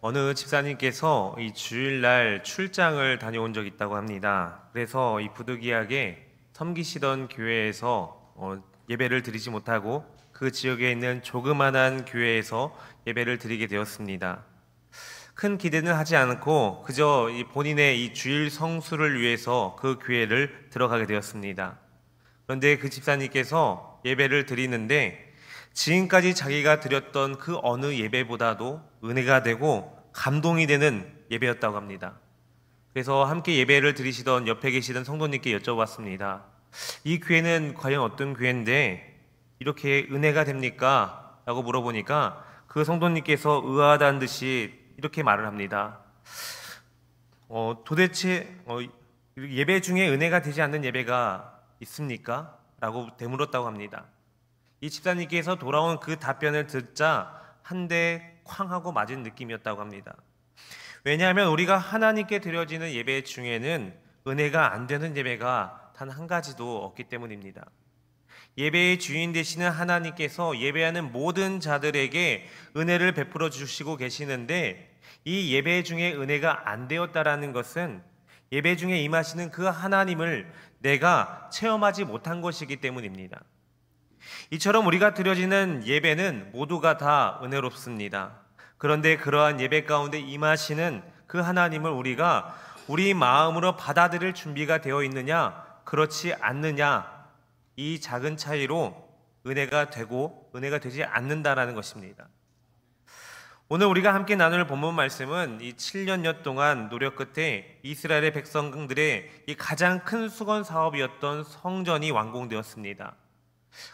어느 집사님께서 이 주일날 출장을 다녀온 적이 있다고 합니다. 그래서 이 부득이하게 섬기시던 교회에서 예배를 드리지 못하고 그 지역에 있는 조그만한 교회에서 예배를 드리게 되었습니다. 큰 기대는 하지 않고 그저 본인의 이 주일 성수를 위해서 그 교회를 들어가게 되었습니다. 그런데 그 집사님께서 예배를 드리는데 지금까지 자기가 드렸던 그 어느 예배보다도 은혜가 되고 감동이 되는 예배였다고 합니다. 그래서 함께 예배를 드리시던 옆에 계시던 성도님께 여쭤봤습니다. 이 교회는 과연 어떤 교회인데 이렇게 은혜가 됩니까? 라고 물어보니까 그 성도님께서 의아하다는 듯이 이렇게 말을 합니다. 도대체 예배 중에 은혜가 되지 않는 예배가 있습니까? 라고 되물었다고 합니다. 이 집사님께서 돌아온 그 답변을 듣자 한 대 쾅 하고 맞은 느낌이었다고 합니다. 왜냐하면 우리가 하나님께 드려지는 예배 중에는 은혜가 안 되는 예배가 단 한 가지도 없기 때문입니다. 예배의 주인 되시는 하나님께서 예배하는 모든 자들에게 은혜를 베풀어 주시고 계시는데 이 예배 중에 은혜가 안 되었다라는 것은 예배 중에 임하시는 그 하나님을 내가 체험하지 못한 것이기 때문입니다. 이처럼 우리가 드려지는 예배는 모두가 다 은혜롭습니다. 그런데 그러한 예배 가운데 임하시는 그 하나님을 우리가 우리 마음으로 받아들일 준비가 되어 있느냐, 그렇지 않느냐, 이 작은 차이로 은혜가 되고 은혜가 되지 않는다라는 것입니다. 오늘 우리가 함께 나눌 본문 말씀은 이 7년여 동안 노력 끝에 이스라엘의 백성들의 이 가장 큰 수건 사업이었던 성전이 완공되었습니다.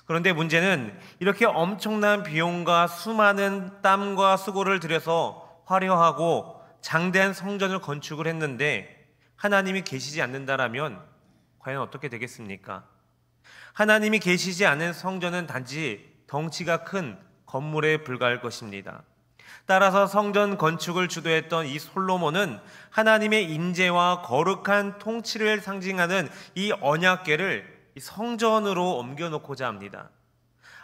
그런데 문제는 이렇게 엄청난 비용과 수많은 땀과 수고를 들여서 화려하고 장대한 성전을 건축을 했는데 하나님이 계시지 않는다라면 과연 어떻게 되겠습니까? 하나님이 계시지 않은 성전은 단지 덩치가 큰 건물에 불과할 것입니다. 따라서 성전 건축을 주도했던 이 솔로몬은 하나님의 임재와 거룩한 통치를 상징하는 이 언약궤를 성전으로 옮겨놓고자 합니다.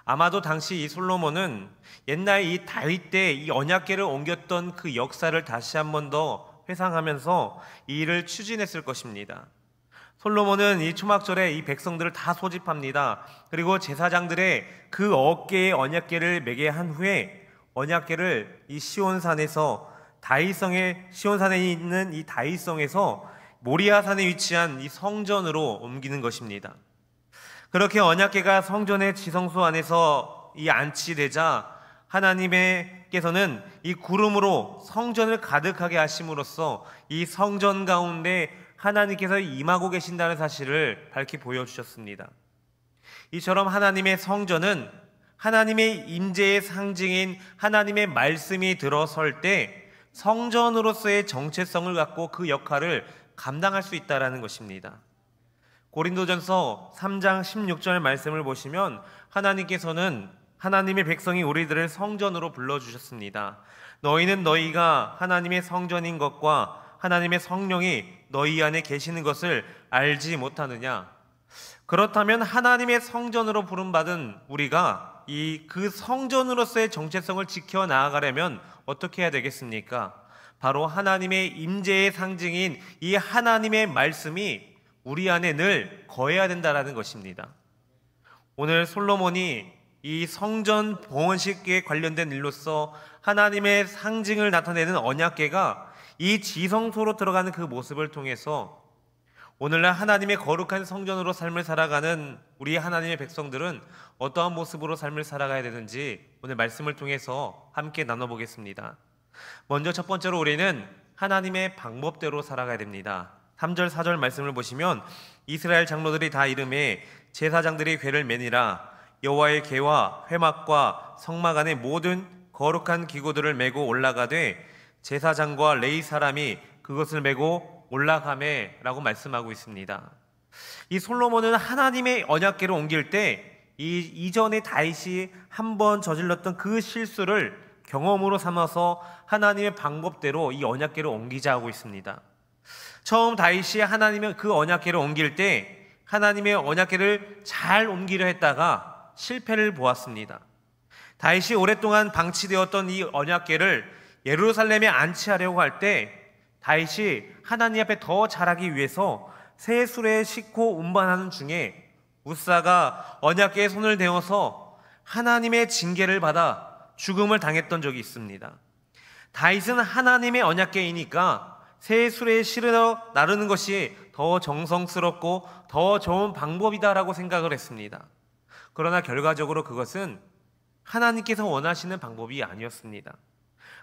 아마도 당시 이 솔로몬은 옛날 이 다윗 때 이 언약궤를 옮겼던 그 역사를 다시 한 번 더 회상하면서 이 일을 추진했을 것입니다. 솔로몬은 이 초막절에 이 백성들을 다 소집합니다. 그리고 제사장들의 그 어깨에 언약궤를 매게 한 후에 언약궤를 이 시온산에서 시온산에 있는 이 다윗성에서 모리아산에 위치한 이 성전으로 옮기는 것입니다. 그렇게 언약궤가 성전의 지성소 안에서 이 안치되자 하나님께서는 이 구름으로 성전을 가득하게 하심으로써 이 성전 가운데 하나님께서 임하고 계신다는 사실을 밝히 보여주셨습니다. 이처럼 하나님의 성전은 하나님의 임재의 상징인 하나님의 말씀이 들어설 때 성전으로서의 정체성을 갖고 그 역할을 감당할 수 있다는 것입니다. 고린도전서 3장 16절 말씀을 보시면 하나님께서는 하나님의 백성이 우리들을 성전으로 불러주셨습니다. 너희는 너희가 하나님의 성전인 것과 하나님의 성령이 너희 안에 계시는 것을 알지 못하느냐? 그렇다면 하나님의 성전으로 부름받은 우리가 그 성전으로서의 정체성을 지켜 나아가려면 어떻게 해야 되겠습니까? 바로 하나님의 임재의 상징인 이 하나님의 말씀이 우리 안에 늘 거해야 된다는 것입니다. 오늘 솔로몬이 이 성전 봉헌식에 관련된 일로서 하나님의 상징을 나타내는 언약궤가 이 지성소로 들어가는 그 모습을 통해서 오늘날 하나님의 거룩한 성전으로 삶을 살아가는 우리 하나님의 백성들은 어떠한 모습으로 삶을 살아가야 되는지 오늘 말씀을 통해서 함께 나눠보겠습니다. 먼저 첫 번째로 우리는 하나님의 방법대로 살아가야 됩니다. 3절 4절 말씀을 보시면 이스라엘 장로들이 다 이름에 제사장들이 궤를 매니라. 여호와의 궤와 회막과 성막 안에 모든 거룩한 기구들을 메고 올라가되 제사장과 레위 사람이 그것을 메고 올라가매 라고 말씀하고 있습니다. 이 솔로몬은 하나님의 언약궤를 옮길 때 이전에 다윗이 한번 저질렀던 그 실수를 경험으로 삼아서 하나님의 방법대로 이 언약궤를 옮기자 하고 있습니다. 처음 다윗이 하나님의 그 언약궤를 옮길 때 하나님의 언약궤를 잘 옮기려 했다가 실패를 보았습니다. 다윗이 오랫동안 방치되었던 이 언약궤를 예루살렘에 안치하려고 할 때 다윗이 하나님 앞에 더 잘하기 위해서 새 수레에 싣고 운반하는 중에 우사가 언약궤에 손을 대어서 하나님의 징계를 받아 죽음을 당했던 적이 있습니다. 다윗은 하나님의 언약궤이니까 새 수레에 실어 나르는 것이 더 정성스럽고 더 좋은 방법이다라고 생각을 했습니다. 그러나 결과적으로 그것은 하나님께서 원하시는 방법이 아니었습니다.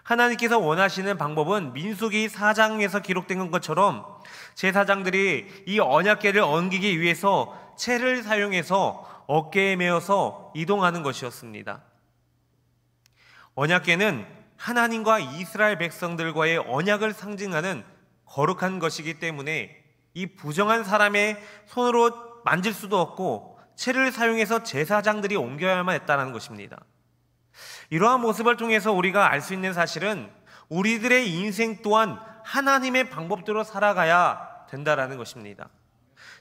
하나님께서 원하시는 방법은 민수기 4장에서 기록된 것처럼 제사장들이 이 언약궤를 옮기기 위해서 채를 사용해서 어깨에 메어서 이동하는 것이었습니다. 언약궤는 하나님과 이스라엘 백성들과의 언약을 상징하는 거룩한 것이기 때문에 이 부정한 사람의 손으로 만질 수도 없고 채를 사용해서 제사장들이 옮겨야만 했다는 것입니다. 이러한 모습을 통해서 우리가 알 수 있는 사실은 우리들의 인생 또한 하나님의 방법대로 살아가야 된다라는 것입니다.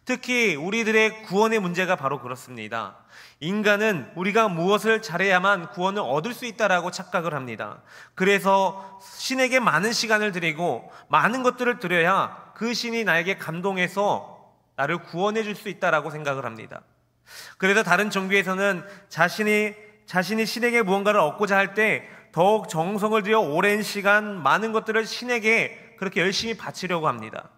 특히 우리들의 구원의 문제가 바로 그렇습니다. 인간은 우리가 무엇을 잘해야만 구원을 얻을 수 있다라고 착각을 합니다. 그래서 신에게 많은 시간을 드리고 많은 것들을 드려야 그 신이 나에게 감동해서 나를 구원해 줄 수 있다라고 생각을 합니다. 그래서 다른 종교에서는 자신이 신에게 무언가를 얻고자 할 때 더욱 정성을 들여 오랜 시간 많은 것들을 신에게 그렇게 열심히 바치려고 합니다.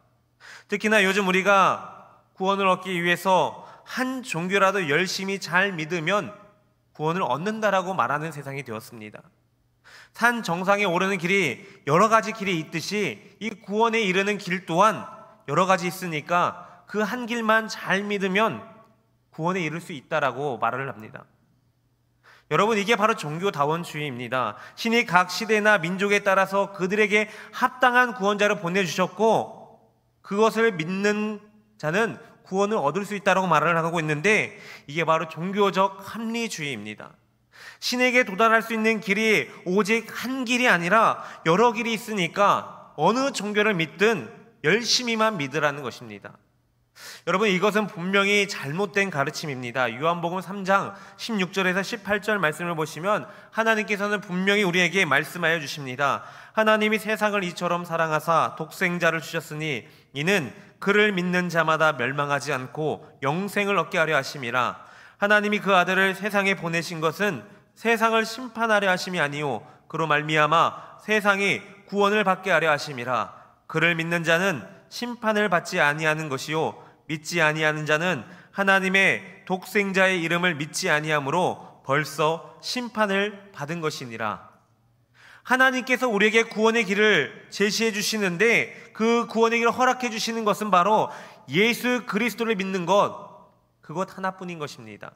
특히나 요즘 우리가 구원을 얻기 위해서 한 종교라도 열심히 잘 믿으면 구원을 얻는다라고 말하는 세상이 되었습니다. 산 정상에 오르는 길이 여러 가지 길이 있듯이 이 구원에 이르는 길 또한 여러 가지 있으니까 그 한 길만 잘 믿으면 구원에 이를 수 있다라고 말을 합니다. 여러분, 이게 바로 종교다원주의입니다. 신이 각 시대나 민족에 따라서 그들에게 합당한 구원자를 보내주셨고 그것을 믿는 자는 구원을 얻을 수 있다고 말을 하고 있는데 이게 바로 종교적 합리주의입니다. 신에게 도달할 수 있는 길이 오직 한 길이 아니라 여러 길이 있으니까 어느 종교를 믿든 열심히만 믿으라는 것입니다. 여러분, 이것은 분명히 잘못된 가르침입니다. 요한복음 3장 16절에서 18절 말씀을 보시면 하나님께서는 분명히 우리에게 말씀하여 주십니다. 하나님이 세상을 이처럼 사랑하사 독생자를 주셨으니 이는 그를 믿는 자마다 멸망하지 않고 영생을 얻게 하려 하심이라. 하나님이 그 아들을 세상에 보내신 것은 세상을 심판하려 하심이 아니요 그로 말미암아 세상이 구원을 받게 하려 하심이라. 그를 믿는 자는 심판을 받지 아니하는 것이요 믿지 아니하는 자는 하나님의 독생자의 이름을 믿지 아니하므로 벌써 심판을 받은 것이니라. 하나님께서 우리에게 구원의 길을 제시해 주시는데 그 구원의 길을 허락해 주시는 것은 바로 예수 그리스도를 믿는 그것 하나뿐인 것입니다.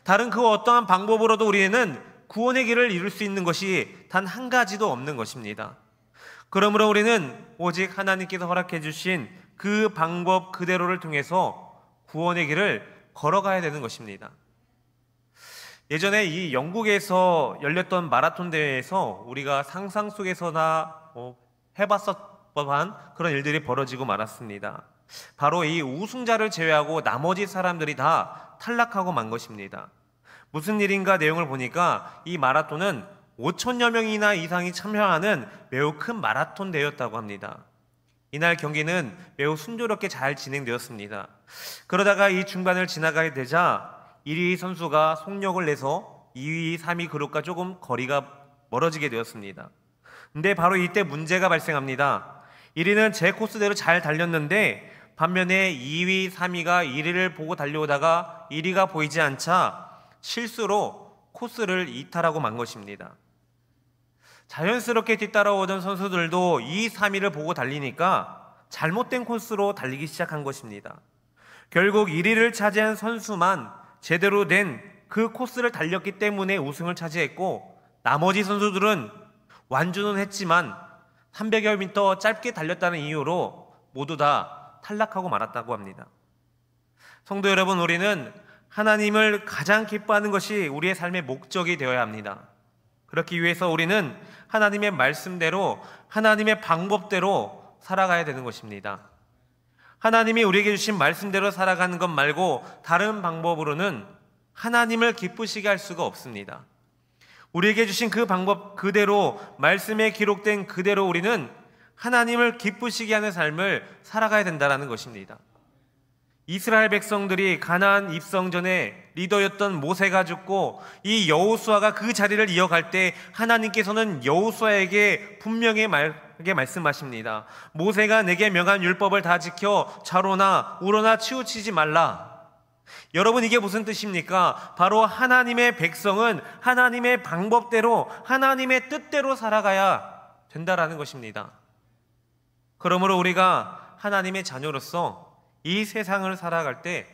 다른 그 어떠한 방법으로도 우리는 구원의 길을 이룰 수 있는 것이 단 한 가지도 없는 것입니다. 그러므로 우리는 오직 하나님께서 허락해 주신 그 방법 그대로를 통해서 구원의 길을 걸어가야 되는 것입니다. 예전에 이 영국에서 열렸던 마라톤 대회에서 우리가 상상 속에서나 해봤을 법한 그런 일들이 벌어지고 말았습니다. 바로 이 우승자를 제외하고 나머지 사람들이 다 탈락하고 만 것입니다. 무슨 일인가 내용을 보니까 이 마라톤은 5천여 명이나 이상이 참여하는 매우 큰 마라톤 대회였다고 합니다. 이날 경기는 매우 순조롭게 잘 진행되었습니다. 그러다가 이 중간을 지나가게 되자 1위 선수가 속력을 내서 2위, 3위 그룹과 조금 거리가 멀어지게 되었습니다. 근데 바로 이때 문제가 발생합니다. 1위는 제 코스대로 잘 달렸는데 반면에 2위, 3위가 1위를 보고 달려오다가 1위가 보이지 않자 실수로 코스를 이탈하고 만 것입니다. 자연스럽게 뒤따라오던 선수들도 2, 3위를 보고 달리니까 잘못된 코스로 달리기 시작한 것입니다. 결국 1위를 차지한 선수만 제대로 된 그 코스를 달렸기 때문에 우승을 차지했고 나머지 선수들은 완주는 했지만 300여 미터 짧게 달렸다는 이유로 모두 다 탈락하고 말았다고 합니다. 성도 여러분, 우리는 하나님을 가장 기뻐하는 것이 우리의 삶의 목적이 되어야 합니다. 그렇기 위해서 우리는 하나님의 말씀대로 하나님의 방법대로 살아가야 되는 것입니다. 하나님이 우리에게 주신 말씀대로 살아가는 것 말고 다른 방법으로는 하나님을 기쁘시게 할 수가 없습니다. 우리에게 주신 그 방법 그대로, 말씀에 기록된 그대로 우리는 하나님을 기쁘시게 하는 삶을 살아가야 된다는 것입니다. 이스라엘 백성들이 가나안 입성 전에 리더였던 모세가 죽고 이 여호수아가 그 자리를 이어갈 때 하나님께서는 여호수아에게 분명히 말씀하십니다. 모세가 내게 명한 율법을 다 지켜 좌로나 우로나 치우치지 말라. 여러분, 이게 무슨 뜻입니까? 바로 하나님의 백성은 하나님의 방법대로, 하나님의 뜻대로 살아가야 된다라는 것입니다. 그러므로 우리가 하나님의 자녀로서 이 세상을 살아갈 때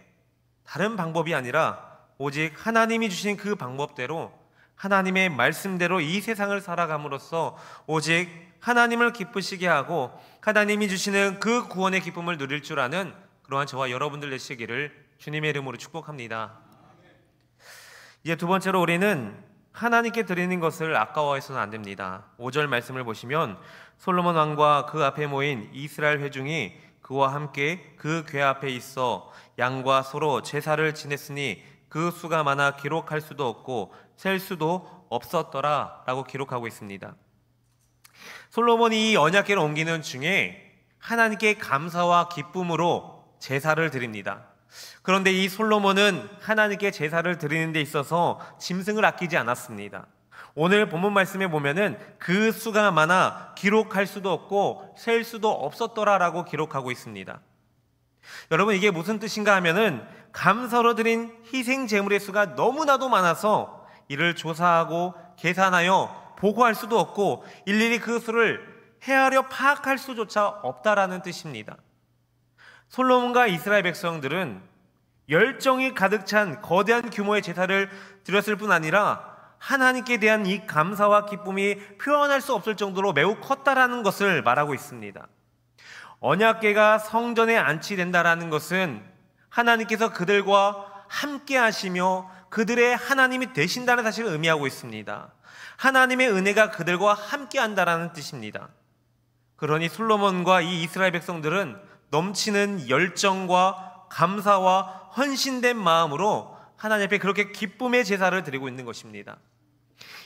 다른 방법이 아니라 오직 하나님이 주신 그 방법대로, 하나님의 말씀대로 이 세상을 살아감으로써 오직 하나님을 기쁘시게 하고 하나님이 주시는 그 구원의 기쁨을 누릴 줄 아는 그러한 저와 여러분들 되시기를 주님의 이름으로 축복합니다. 이제 두 번째로 우리는 하나님께 드리는 것을 아까워해서는 안 됩니다. 5절 말씀을 보시면 솔로몬 왕과 그 앞에 모인 이스라엘 회중이 그와 함께 그 궤 앞에 있어 양과 소로 제사를 지냈으니 그 수가 많아 기록할 수도 없고 셀 수도 없었더라 라고 기록하고 있습니다. 솔로몬이 이 언약궤를 옮기는 중에 하나님께 감사와 기쁨으로 제사를 드립니다. 그런데 이 솔로몬은 하나님께 제사를 드리는 데 있어서 짐승을 아끼지 않았습니다. 오늘 본문 말씀에 보면은 그 수가 많아 기록할 수도 없고 셀 수도 없었더라라고 기록하고 있습니다. 여러분, 이게 무슨 뜻인가 하면은 감사로 드린 희생 제물의 수가 너무나도 많아서 이를 조사하고 계산하여 보고할 수도 없고 일일이 그 수를 헤아려 파악할 수조차 없다라는 뜻입니다. 솔로몬과 이스라엘 백성들은 열정이 가득 찬 거대한 규모의 제사를 드렸을 뿐 아니라 하나님께 대한 이 감사와 기쁨이 표현할 수 없을 정도로 매우 컸다라는 것을 말하고 있습니다. 언약궤가 성전에 안치된다라는 것은 하나님께서 그들과 함께 하시며 그들의 하나님이 되신다는 사실을 의미하고 있습니다. 하나님의 은혜가 그들과 함께 한다라는 뜻입니다. 그러니 솔로몬과 이 이스라엘 백성들은 넘치는 열정과 감사와 헌신된 마음으로 하나님 앞에 그렇게 기쁨의 제사를 드리고 있는 것입니다.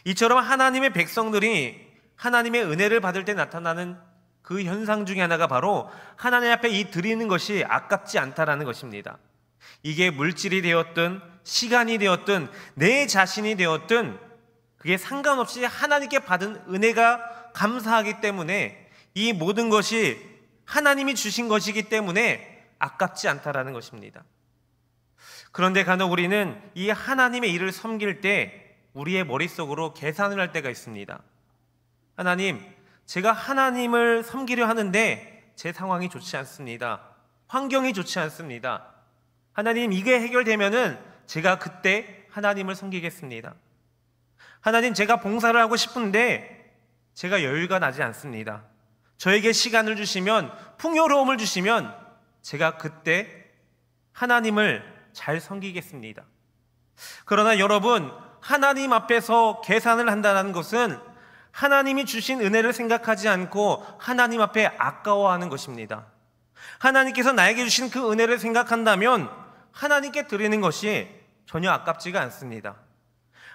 이처럼 하나님의 백성들이 하나님의 은혜를 받을 때 나타나는 그 현상 중에 하나가 바로 하나님 앞에 이 드리는 것이 아깝지 않다라는 것입니다. 이게 물질이 되었든 시간이 되었든 내 자신이 되었든 그게 상관없이 하나님께 받은 은혜가 감사하기 때문에 이 모든 것이 하나님이 주신 것이기 때문에 아깝지 않다라는 것입니다. 그런데 간혹 우리는 이 하나님의 일을 섬길 때 우리의 머릿속으로 계산을 할 때가 있습니다. 하나님, 제가 하나님을 섬기려 하는데 제 상황이 좋지 않습니다. 환경이 좋지 않습니다. 하나님, 이게 해결되면은 제가 그때 하나님을 섬기겠습니다. 하나님, 제가 봉사를 하고 싶은데 제가 여유가 나지 않습니다. 저에게 시간을 주시면, 풍요로움을 주시면 제가 그때 하나님을 잘 섬기겠습니다. 그러나 여러분, 하나님 앞에서 계산을 한다는 것은 하나님이 주신 은혜를 생각하지 않고 하나님 앞에 아까워하는 것입니다. 하나님께서 나에게 주신 그 은혜를 생각한다면 하나님께 드리는 것이 전혀 아깝지가 않습니다.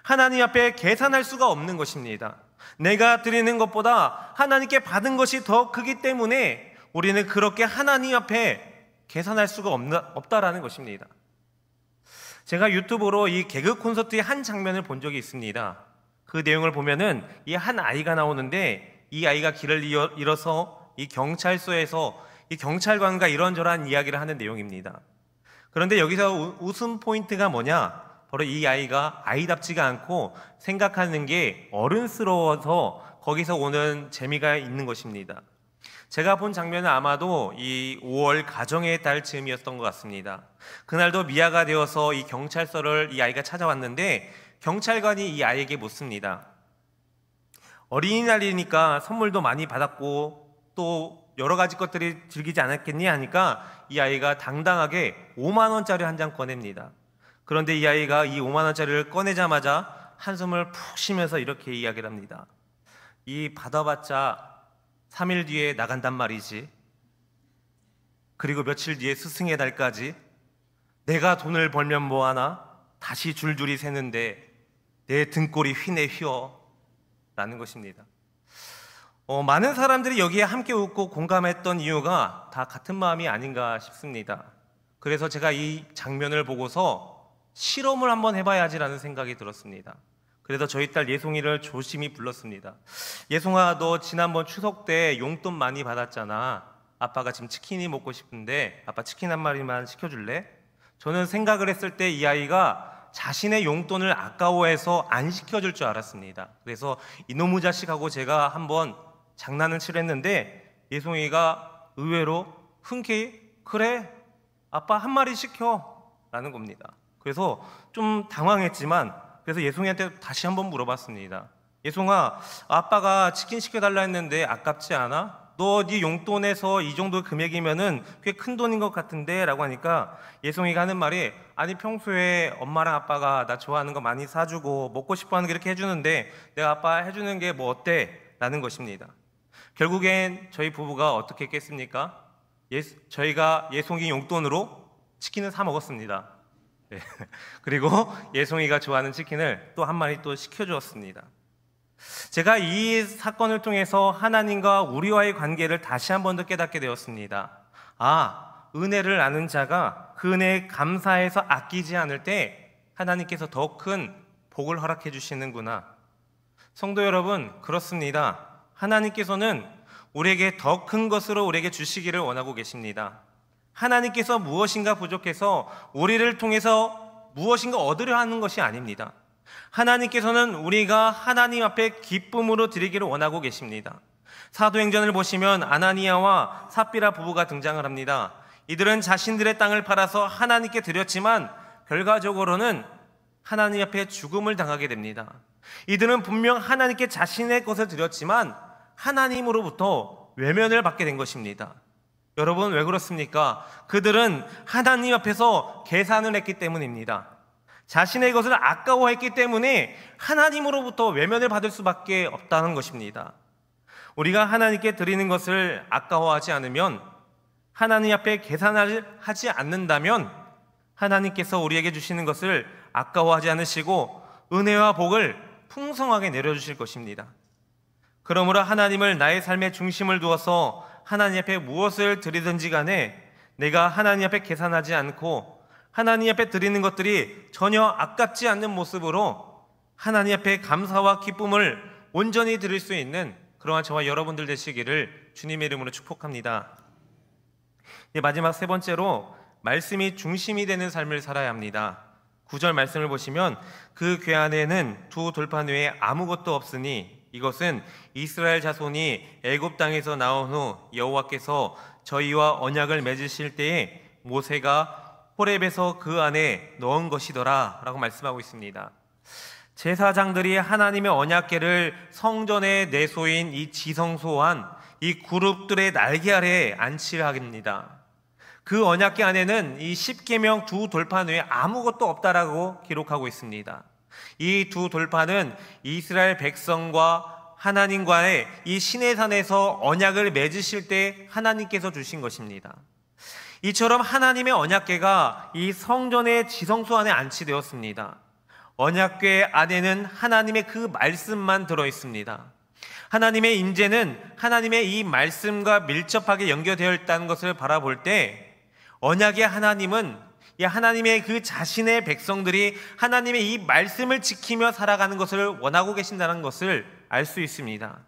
하나님 앞에 계산할 수가 없는 것입니다. 내가 드리는 것보다 하나님께 받은 것이 더 크기 때문에 우리는 그렇게 하나님 앞에 계산할 수가 없다라는 것입니다. 제가 유튜브로 이 개그 콘서트의 한 장면을 본 적이 있습니다. 그 내용을 보면은 이 한 아이가 나오는데 이 아이가 길을 잃어서 이 경찰서에서 이 경찰관과 이런저런 이야기를 하는 내용입니다. 그런데 여기서 웃음 포인트가 뭐냐? 바로 이 아이가 아이답지가 않고 생각하는 게 어른스러워서 거기서 오는 재미가 있는 것입니다. 제가 본 장면은 아마도 이 5월 가정의 달 즈음이었던 것 같습니다. 그날도 미아가 되어서 이 경찰서를 이 아이가 찾아왔는데 경찰관이 이 아이에게 묻습니다. 어린이날이니까 선물도 많이 받았고 또 여러 가지 것들이 즐기지 않았겠니 하니까 이 아이가 당당하게 5만 원짜리 한 장 꺼냅니다. 그런데 이 아이가 이 5만 원짜리를 꺼내자마자 한숨을 푹 쉬면서 이렇게 이야기를 합니다. 이 받아봤자 3일 뒤에 나간단 말이지. 그리고 며칠 뒤에 스승의 날까지 내가 돈을 벌면 뭐하나 다시 줄줄이 새는데 내 등골이 휘내 휘어 라는 것입니다. 많은 사람들이 여기에 함께 웃고 공감했던 이유가 다 같은 마음이 아닌가 싶습니다. 그래서 제가 이 장면을 보고서 실험을 한번 해봐야지라는 생각이 들었습니다. 그래서 저희 딸 예송이를 조심히 불렀습니다. 예송아, 너 지난번 추석 때 용돈 많이 받았잖아. 아빠가 지금 치킨이 먹고 싶은데 아빠 치킨 한 마리만 시켜줄래? 저는 생각을 했을 때 이 아이가 자신의 용돈을 아까워해서 안 시켜줄 줄 알았습니다. 그래서 이놈의 자식하고 제가 한번 장난을 치랬는데 예송이가 의외로 흔쾌히 그래 아빠 한 마리 시켜 라는 겁니다. 그래서 좀 당황했지만 그래서 예송이한테 다시 한번 물어봤습니다. 예송아, 아빠가 치킨 시켜달라 했는데 아깝지 않아? 너 네 용돈에서 이 정도 금액이면은 꽤 큰 돈인 것 같은데 라고 하니까 예송이가 하는 말이 아니 평소에 엄마랑 아빠가 나 좋아하는 거 많이 사주고 먹고 싶어하는 거 이렇게 해주는데 내가 아빠 해주는 게 뭐 어때? 라는 것입니다. 결국엔 저희 부부가 어떻게 했겠습니까? 저희가 예송이 용돈으로 치킨을 사 먹었습니다. 네. 그리고 예송이가 좋아하는 치킨을 또 한 마리 또 시켜주었습니다. 제가 이 사건을 통해서 하나님과 우리와의 관계를 다시 한 번 더 깨닫게 되었습니다. 은혜를 아는 자가 그 은혜에 감사해서 아끼지 않을 때 하나님께서 더 큰 복을 허락해 주시는구나. 성도 여러분, 그렇습니다. 하나님께서는 우리에게 더 큰 것으로 우리에게 주시기를 원하고 계십니다. 하나님께서 무엇인가 부족해서 우리를 통해서 무엇인가 얻으려 하는 것이 아닙니다. 하나님께서는 우리가 하나님 앞에 기쁨으로 드리기를 원하고 계십니다. 사도행전을 보시면 아나니아와 삽비라 부부가 등장을 합니다. 이들은 자신들의 땅을 팔아서 하나님께 드렸지만 결과적으로는 하나님 앞에 죽음을 당하게 됩니다. 이들은 분명 하나님께 자신의 것을 드렸지만 하나님으로부터 외면을 받게 된 것입니다. 여러분, 왜 그렇습니까? 그들은 하나님 앞에서 계산을 했기 때문입니다. 자신의 것을 아까워했기 때문에 하나님으로부터 외면을 받을 수밖에 없다는 것입니다. 우리가 하나님께 드리는 것을 아까워하지 않으면, 하나님 앞에 계산을 하지 않는다면 하나님께서 우리에게 주시는 것을 아까워하지 않으시고 은혜와 복을 풍성하게 내려주실 것입니다. 그러므로 하나님을 나의 삶의 중심을 두어서 하나님 앞에 무엇을 드리든지 간에 내가 하나님 앞에 계산하지 않고 하나님 앞에 드리는 것들이 전혀 아깝지 않는 모습으로 하나님 앞에 감사와 기쁨을 온전히 드릴 수 있는 그러한 저와 여러분들 되시기를 주님의 이름으로 축복합니다. 마지막 세 번째로 말씀이 중심이 되는 삶을 살아야 합니다. 9절 말씀을 보시면 그 궤안에는 두 돌판 외에 아무것도 없으니 이것은 이스라엘 자손이 애굽 땅에서 나온 후 여호와께서 저희와 언약을 맺으실 때에 모세가 호렙에서 그 안에 넣은 것이더라 라고 말씀하고 있습니다. 제사장들이 하나님의 언약궤를 성전의 내소인 이 지성소한 이 그룹들의 날개 아래에 안치를 합니다. 그 언약궤 안에는 이 십계명 두 돌판 외에 아무것도 없다라고 기록하고 있습니다. 이 두 돌판은 이스라엘 백성과 하나님과의 이 시내산에서 언약을 맺으실 때 하나님께서 주신 것입니다. 이처럼 하나님의 언약궤가 이 성전의 지성소 안에 안치되었습니다. 언약궤 안에는 하나님의 그 말씀만 들어있습니다. 하나님의 임재는 하나님의 이 말씀과 밀접하게 연결되어 있다는 것을 바라볼 때 언약의 하나님은 이 하나님의 그 자신의 백성들이 하나님의 이 말씀을 지키며 살아가는 것을 원하고 계신다는 것을 알 수 있습니다.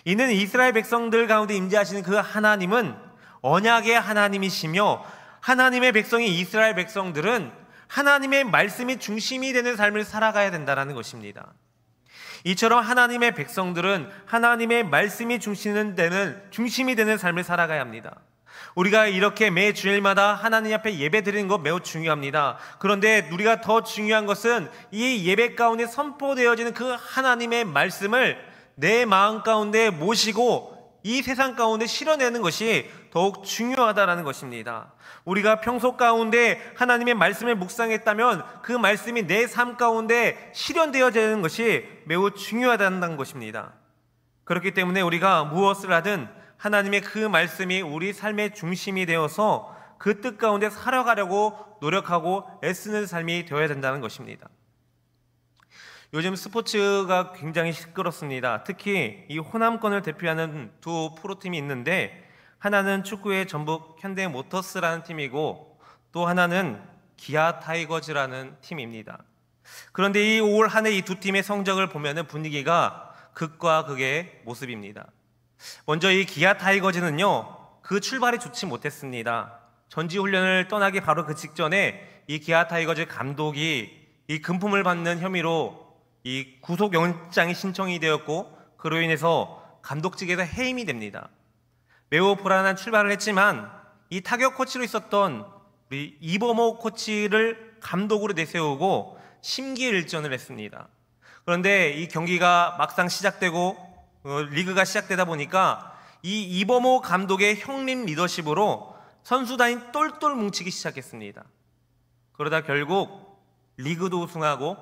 이는 이스라엘 백성들 가운데 임재하시는 그 하나님은 언약의 하나님이시며 하나님의 백성인 이스라엘 백성들은 하나님의 말씀이 중심이 되는 삶을 살아가야 된다는 것입니다. 이처럼 하나님의 백성들은 하나님의 말씀이 중심이 되는 삶을 살아가야 합니다. 우리가 이렇게 매 주일마다 하나님 앞에 예배 드리는 것 매우 중요합니다. 그런데 우리가 더 중요한 것은 이 예배 가운데 선포되어지는 그 하나님의 말씀을 내 마음 가운데 모시고 이 세상 가운데 실어내는 것이 더욱 중요하다는 것입니다. 우리가 평소 가운데 하나님의 말씀을 묵상했다면 그 말씀이 내 삶 가운데 실현되어지는 것이 매우 중요하다는 것입니다. 그렇기 때문에 우리가 무엇을 하든 하나님의 그 말씀이 우리 삶의 중심이 되어서 그 뜻 가운데 살아가려고 노력하고 애쓰는 삶이 되어야 된다는 것입니다. 요즘 스포츠가 굉장히 시끄럽습니다. 특히 이 호남권을 대표하는 두 프로팀이 있는데 하나는 축구의 전북 현대모터스라는 팀이고 또 하나는 기아 타이거즈라는 팀입니다. 그런데 이 올 한 해 이 두 팀의 성적을 보면 분위기가 극과 극의 모습입니다. 먼저 이 기아 타이거즈는요, 그 출발이 좋지 못했습니다. 전지훈련을 떠나기 바로 그 직전에 이 기아 타이거즈 감독이 이 금품을 받는 혐의로 이 구속영장이 신청이 되었고 그로 인해서 감독직에서 해임이 됩니다. 매우 불안한 출발을 했지만 이 타격 코치로 있었던 우리 이범호 코치를 감독으로 내세우고 심기일전을 했습니다. 그런데 이 경기가 막상 시작되고 리그가 시작되다 보니까 이 이범호 감독의 형님 리더십으로 선수단이 똘똘 뭉치기 시작했습니다. 그러다 결국 리그도 우승하고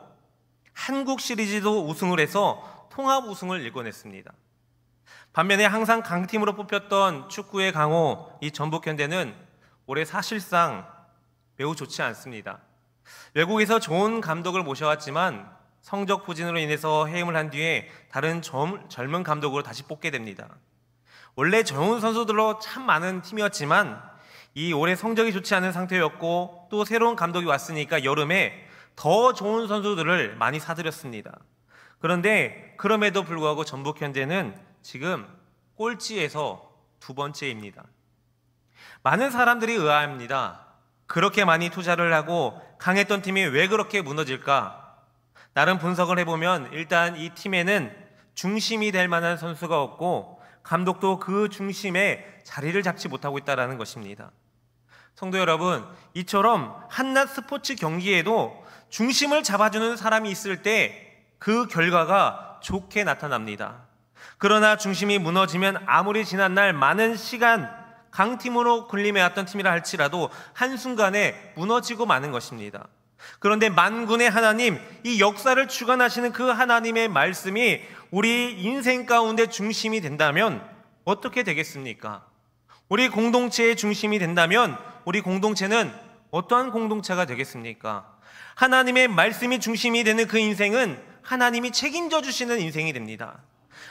한국 시리즈도 우승을 해서 통합 우승을 일궈냈습니다. 반면에 항상 강팀으로 뽑혔던 축구의 강호 이 전북 현대는 올해 사실상 매우 좋지 않습니다. 외국에서 좋은 감독을 모셔왔지만 성적 부진으로 인해서 해임을 한 뒤에 다른 젊은 감독으로 다시 뽑게 됩니다. 원래 좋은 선수들로 참 많은 팀이었지만 이 올해 성적이 좋지 않은 상태였고 또 새로운 감독이 왔으니까 여름에 더 좋은 선수들을 많이 사들였습니다. 그런데 그럼에도 불구하고 전북 현대는 지금 꼴찌에서 두 번째입니다. 많은 사람들이 의아합니다. 그렇게 많이 투자를 하고 강했던 팀이 왜 그렇게 무너질까? 나름 분석을 해보면 일단 이 팀에는 중심이 될 만한 선수가 없고 감독도 그 중심에 자리를 잡지 못하고 있다는 것입니다. 성도 여러분, 이처럼 한낱 스포츠 경기에도 중심을 잡아주는 사람이 있을 때 그 결과가 좋게 나타납니다. 그러나 중심이 무너지면 아무리 지난날 많은 시간 강팀으로 군림해왔던 팀이라 할지라도 한순간에 무너지고 마는 것입니다. 그런데 만군의 하나님, 이 역사를 주관하시는 그 하나님의 말씀이 우리 인생 가운데 중심이 된다면 어떻게 되겠습니까? 우리 공동체의 중심이 된다면 우리 공동체는 어떠한 공동체가 되겠습니까? 하나님의 말씀이 중심이 되는 그 인생은 하나님이 책임져 주시는 인생이 됩니다.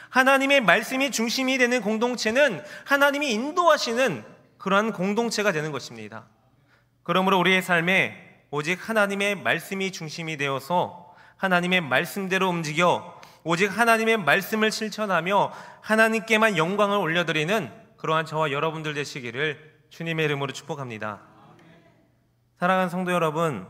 하나님의 말씀이 중심이 되는 공동체는 하나님이 인도하시는 그러한 공동체가 되는 것입니다. 그러므로 우리의 삶에 오직 하나님의 말씀이 중심이 되어서 하나님의 말씀대로 움직여 오직 하나님의 말씀을 실천하며 하나님께만 영광을 올려드리는 그러한 저와 여러분들 되시기를 주님의 이름으로 축복합니다. 사랑하는 성도 여러분,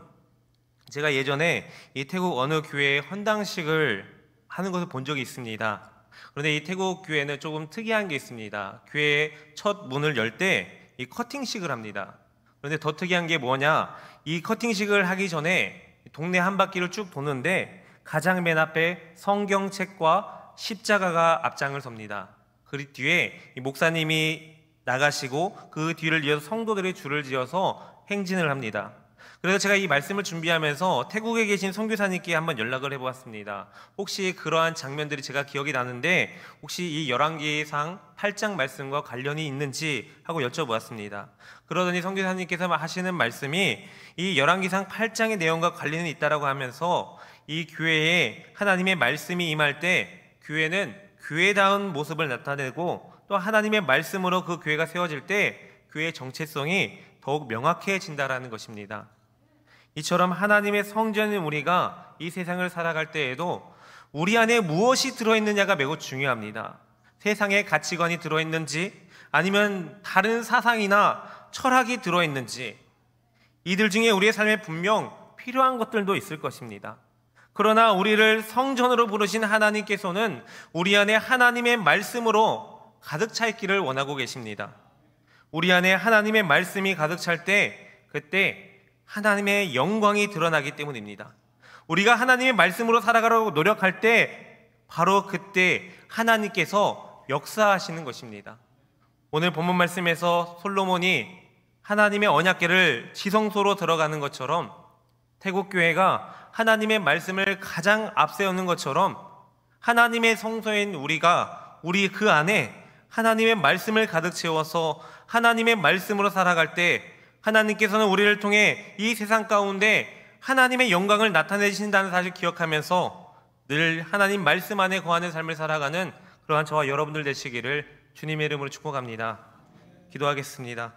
제가 예전에 이 태국 어느 교회에 헌당식을 하는 것을 본 적이 있습니다. 그런데 이 태국 교회는 조금 특이한 게 있습니다. 교회의 첫 문을 열 때 이 커팅식을 합니다. 그런데 더 특이한 게 뭐냐, 이 커팅식을 하기 전에 동네 한 바퀴를 쭉 도는데 가장 맨 앞에 성경책과 십자가가 앞장을 섭니다. 그 뒤에 이 목사님이 나가시고 그 뒤를 이어서 성도들이 줄을 지어서 행진을 합니다. 그래서 제가 이 말씀을 준비하면서 태국에 계신 선교사님께 한번 연락을 해보았습니다. 혹시 그러한 장면들이 제가 기억이 나는데 혹시 이 열왕기상 8장 말씀과 관련이 있는지 하고 여쭤보았습니다. 그러더니 선교사님께서 하시는 말씀이 이 열왕기상 8장의 내용과 관련이 있다라고 하면서 이 교회에 하나님의 말씀이 임할 때 교회는 교회다운 모습을 나타내고 또 하나님의 말씀으로 그 교회가 세워질 때 교회의 정체성이 더욱 명확해진다라는 것입니다. 이처럼 하나님의 성전인 우리가 이 세상을 살아갈 때에도 우리 안에 무엇이 들어있느냐가 매우 중요합니다. 세상의 가치관이 들어있는지 아니면 다른 사상이나 철학이 들어있는지, 이들 중에 우리의 삶에 분명 필요한 것들도 있을 것입니다. 그러나 우리를 성전으로 부르신 하나님께서는 우리 안에 하나님의 말씀으로 가득 차 있기를 원하고 계십니다. 우리 안에 하나님의 말씀이 가득 찰 때 그때 하나님의 영광이 드러나기 때문입니다. 우리가 하나님의 말씀으로 살아가려고 노력할 때 바로 그때 하나님께서 역사하시는 것입니다. 오늘 본문 말씀에서 솔로몬이 하나님의 언약궤를 지성소로 들어가는 것처럼 태국교회가 하나님의 말씀을 가장 앞세우는 것처럼 하나님의 성소인 우리 그 안에 하나님의 말씀을 가득 채워서 하나님의 말씀으로 살아갈 때 하나님께서는 우리를 통해 이 세상 가운데 하나님의 영광을 나타내신다는 사실을 기억하면서 늘 하나님 말씀 안에 거하는 삶을 살아가는 그러한 저와 여러분들 되시기를 주님의 이름으로 축복합니다. 기도하겠습니다.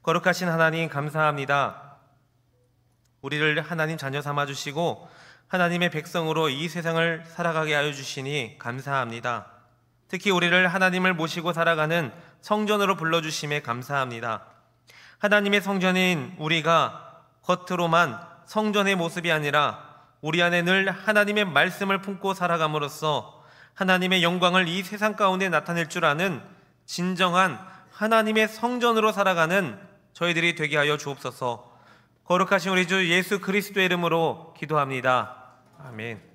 거룩하신 하나님 감사합니다. 우리를 하나님 자녀 삼아주시고 하나님의 백성으로 이 세상을 살아가게 하여 주시니 감사합니다. 특히 우리를 하나님을 모시고 살아가는 성전으로 불러주심에 감사합니다. 하나님의 성전인 우리가 겉으로만 성전의 모습이 아니라 우리 안에 늘 하나님의 말씀을 품고 살아감으로써 하나님의 영광을 이 세상 가운데 나타낼 줄 아는 진정한 하나님의 성전으로 살아가는 저희들이 되게 하여 주옵소서. 거룩하신 우리 주 예수 그리스도의 이름으로 기도합니다. 아멘.